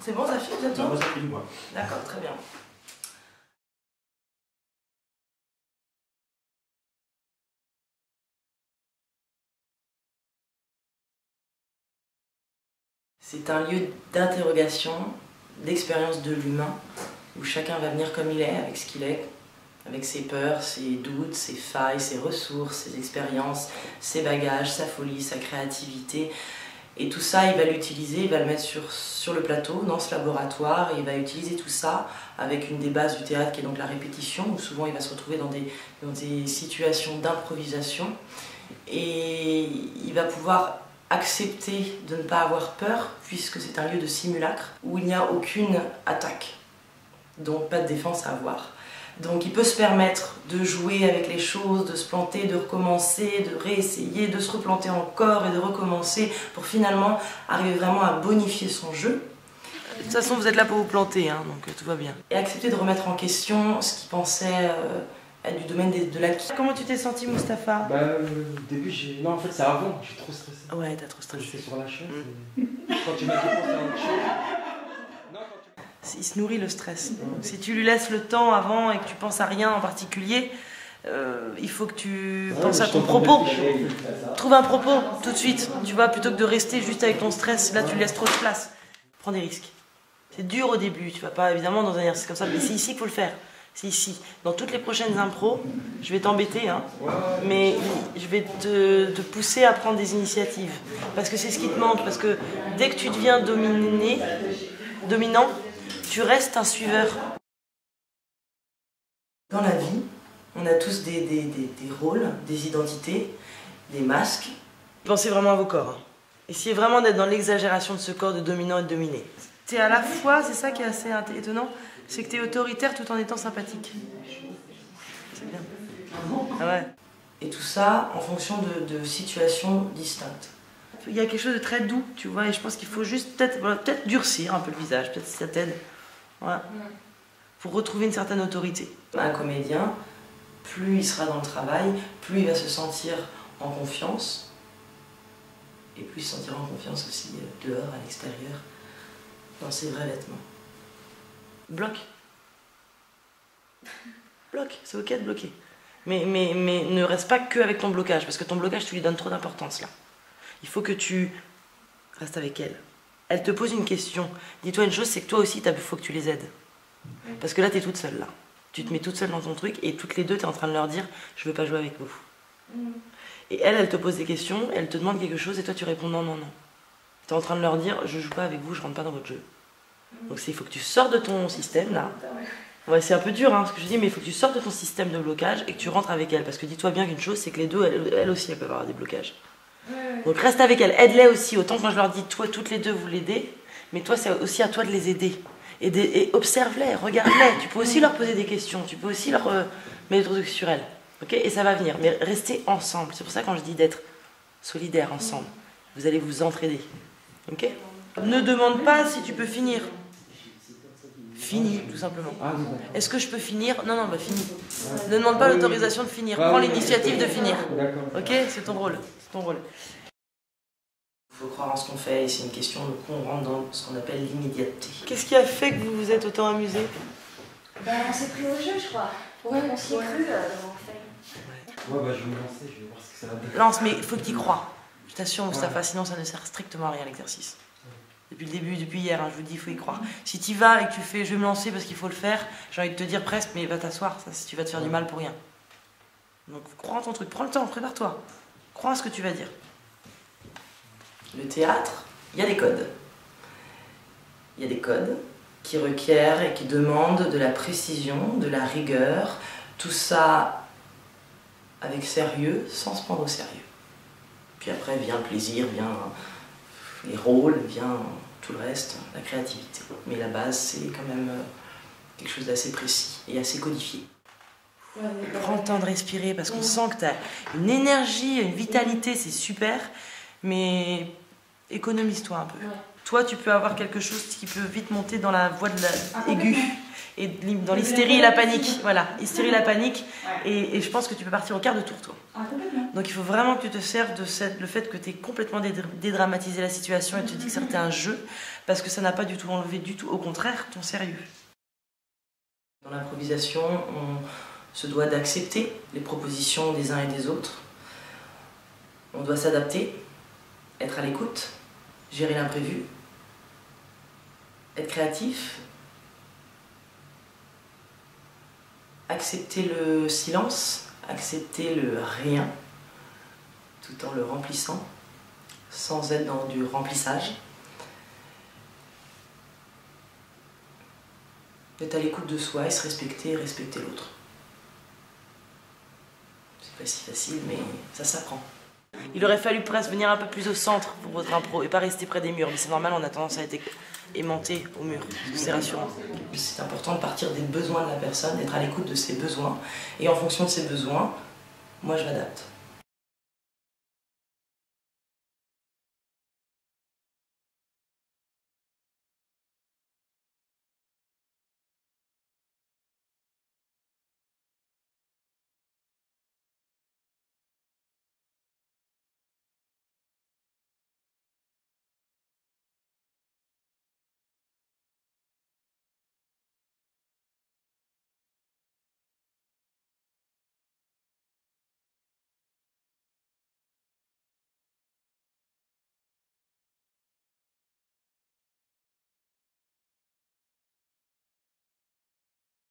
C'est bon, ça file bientôt? Moi, ça file, moi. D'accord, très bien. C'est un lieu d'interrogation, d'expérience de l'humain, où chacun va venir comme il est, avec ce qu'il est, avec ses peurs, ses doutes, ses failles, ses ressources, ses expériences, ses bagages, sa folie, sa créativité. Et tout ça, il va l'utiliser, il va le mettre sur le plateau, dans ce laboratoire, et il va utiliser tout ça avec une des bases du théâtre qui est donc la répétition, où souvent il va se retrouver dans des situations d'improvisation. Et il va pouvoir accepter de ne pas avoir peur, puisque c'est un lieu de simulacre, où il n'y a aucune attaque, donc pas de défense à avoir. Donc il peut se permettre de jouer avec les choses, de se planter, de recommencer, de réessayer, de se replanter encore et de recommencer pour finalement arriver vraiment à bonifier son jeu. De toute façon, vous êtes là pour vous planter, hein, donc tout va bien. Et accepter de remettre en question ce qu'il pensait être du domaine de l'acquis. Comment tu t'es senti, Mustapha? Au début, non, en fait, c'est avant, j'ai trop stressé. Ouais, t'as trop stressé. J'étais sur la chaise. Quand tu m'as dit penser à autre chose. Il se nourrit le stress. Donc, si tu lui laisses le temps avant et que tu penses à rien en particulier, il faut que tu penses à ton propos. Trouve un propos tout de suite, tu vois, plutôt que de rester juste avec ton stress. Là, tu laisses trop de place. Prends des risques. C'est dur au début, tu vas pas évidemment dans un exercice comme ça, mais c'est ici qu'il faut le faire. C'est ici. Dans toutes les prochaines impros, je vais t'embêter, hein, mais je vais te pousser à prendre des initiatives. Parce que c'est ce qui te manque. Parce que dès que tu deviens dominant, tu restes un suiveur. Dans la vie, on a tous des rôles, des identités, des masques. Pensez vraiment à vos corps. Hein. Essayez vraiment d'être dans l'exagération de ce corps de dominant et de dominé. C'est à la fois, c'est ça qui est assez étonnant, c'est que tu es autoritaire tout en étant sympathique. C'est bien. Ah ouais. Et tout ça en fonction de situations distinctes. Il y a quelque chose de très doux, tu vois, et je pense qu'il faut juste peut-être durcir un peu le visage, peut-être si ça t'aide. Voilà. Pour retrouver une certaine autorité. Un comédien, plus il sera dans le travail, plus il va se sentir en confiance, et plus il se sentira en confiance aussi dehors, à l'extérieur, dans ses vrais vêtements. Bloque. Bloque, c'est ok de bloquer. Mais ne reste pas que avec ton blocage, parce que ton blocage, tu lui donnes trop d'importance là. Il faut que tu restes avec elle. Elle te pose une question. Dis-toi une chose, c'est que toi aussi, il faut que tu les aides. Parce que là, tu es toute seule là. Tu te mets toute seule dans ton truc et toutes les deux, tu es en train de leur dire « je veux pas jouer avec vous ». Et elle te pose des questions, elle te demande quelque chose et toi, tu réponds « non, non, non ». Tu es en train de leur dire « je joue pas avec vous, je rentre pas dans votre jeu ». Donc il faut que tu sors de ton système là. Ouais, c'est un peu dur hein, ce que je dis, mais il faut que tu sortes de ton système de blocage et que tu rentres avec elle. Parce que dis-toi bien qu'une chose, c'est que les deux, elles aussi, elles peuvent avoir des blocages. Donc reste avec elle, aide-les aussi. Autant que moi je leur dis, toi, toutes les deux, vous l'aidez, mais toi, c'est aussi à toi de les aider. Et observe-les, regarde-les. Tu peux aussi leur poser des questions, tu peux aussi leur mettre des trucs sur elles. Okay, et ça va venir, mais restez ensemble. C'est pour ça quand je dis d'être solidaires ensemble. Vous allez vous entraider. Ok ? Ne demande pas si tu peux finir. Finis, tout simplement. Est-ce que je peux finir? Non, non, bah finis. Ne demande pas l'autorisation de finir. Prends l'initiative de finir. Ok? C'est ton rôle. C'est ton rôle. Il faut croire en ce qu'on fait et c'est une question de qu'on rentre dans ce qu'on appelle l'immédiateté. Qu'est-ce qui a fait que vous vous êtes autant amusé? Ben, on s'est pris au jeu, je crois. Ouais, on s'y est cru on fait. Ouais, bah je vais me lancer, je vais voir ce que ça va donner. Lance, mais il faut que tu y crois. Je t'assure, Mustapha, sinon ça ne sert strictement à rien l'exercice. Depuis le début, depuis hier, hein, je vous dis, il faut y croire. Si tu y vas et que tu fais, je vais me lancer parce qu'il faut le faire, j'ai envie de te dire presque, mais va t'asseoir, si tu vas te faire du mal pour rien. Donc crois en ton truc, prends le temps, prépare-toi. Crois en ce que tu vas dire. Le théâtre, il y a des codes. Il y a des codes qui requièrent et qui demandent de la précision, de la rigueur, tout ça avec sérieux, sans se prendre au sérieux. Puis après vient le plaisir, vient les rôles, vient tout le reste, la créativité. Mais la base, c'est quand même quelque chose d'assez précis et assez codifié. Prends le temps de respirer parce qu'on sent que tu as une énergie, une vitalité, c'est super, mais économise-toi un peu. Toi, tu peux avoir quelque chose qui peut vite monter dans la voie de aiguë et dans l'hystérie et la panique. Voilà, hystérie et la panique. Et je pense que tu peux partir au quart de tour, toi. Donc il faut vraiment que tu te serves de le fait que tu aies complètement dédramatisé la situation et tu te dis que c'était un jeu, parce que ça n'a pas du tout enlevé du tout, au contraire, ton sérieux. Dans l'improvisation, on se doit d'accepter les propositions des uns et des autres. On doit s'adapter, être à l'écoute, gérer l'imprévu, être créatif, accepter le silence, accepter le rien, tout en le remplissant, sans être dans du remplissage. Être à l'écoute de soi et se respecter et respecter l'autre. C'est pas si facile, mais ça s'apprend. Il aurait fallu presque venir un peu plus au centre pour votre impro et pas rester près des murs, mais c'est normal, on a tendance à être aimanté au mur, parce que c'est rassurant. C'est important de partir des besoins de la personne, d'être à l'écoute de ses besoins, et en fonction de ses besoins, moi je m'adapte.